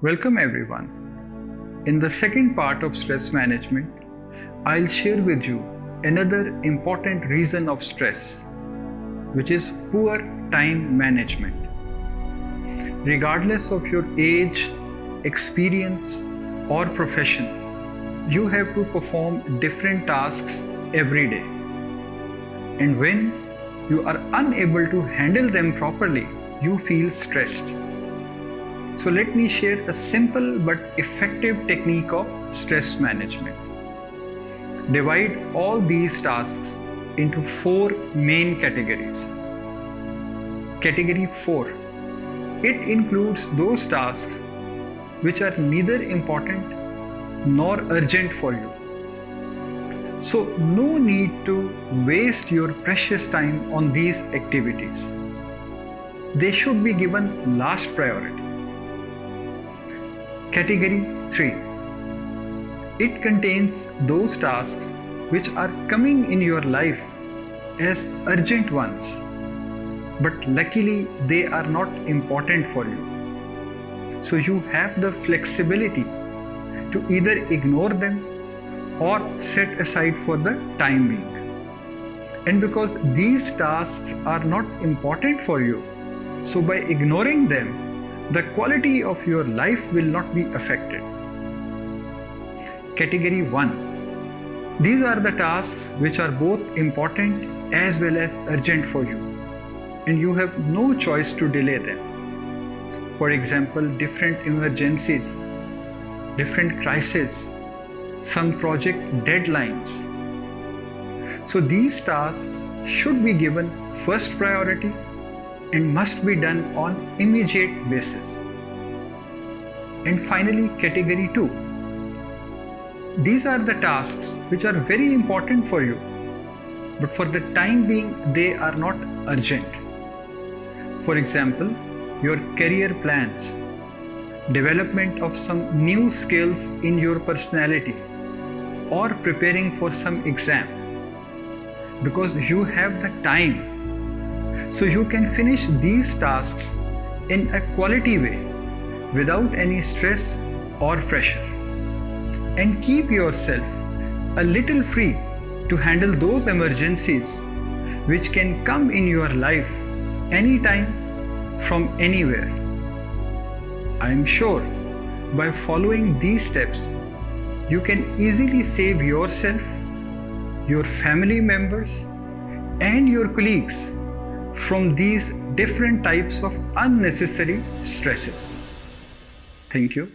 Welcome everyone. In the second part of stress management, I'll share with you another important reason of stress, which is poor time management. Regardless of your age, experience, or profession, you have to perform different tasks every day. And when you are unable to handle them properly, you feel stressed. So let me share a simple but effective technique of stress management. Divide all these tasks into 4 main categories. Category 4. It includes those tasks which are neither important nor urgent for you. So no need to waste your precious time on these activities. They should be given last priority. Category 3. It contains those tasks which are coming in your life as urgent ones, but luckily they are not important for you. So you have the flexibility to either ignore them or set aside for the time being. And because these tasks are not important for you, so by ignoring them, the quality of your life will not be affected. Category 1. These are the tasks which are both important as well as urgent for you, and you have no choice to delay them. For example, different emergencies, different crises, some project deadlines. So these tasks should be given first priority and must be done on immediate basis. And finally, category 2. These are the tasks which are very important for you, but for the time being they are not urgent. For example, your career plans, development of some new skills in your personality, or preparing for some exam. Because you have the time, so you can finish these tasks in a quality way without any stress or pressure, and keep yourself a little free to handle those emergencies which can come in your life anytime from anywhere. I am sure by following these steps, you can easily save yourself, your family members, and your colleagues from these different types of unnecessary stresses. Thank you.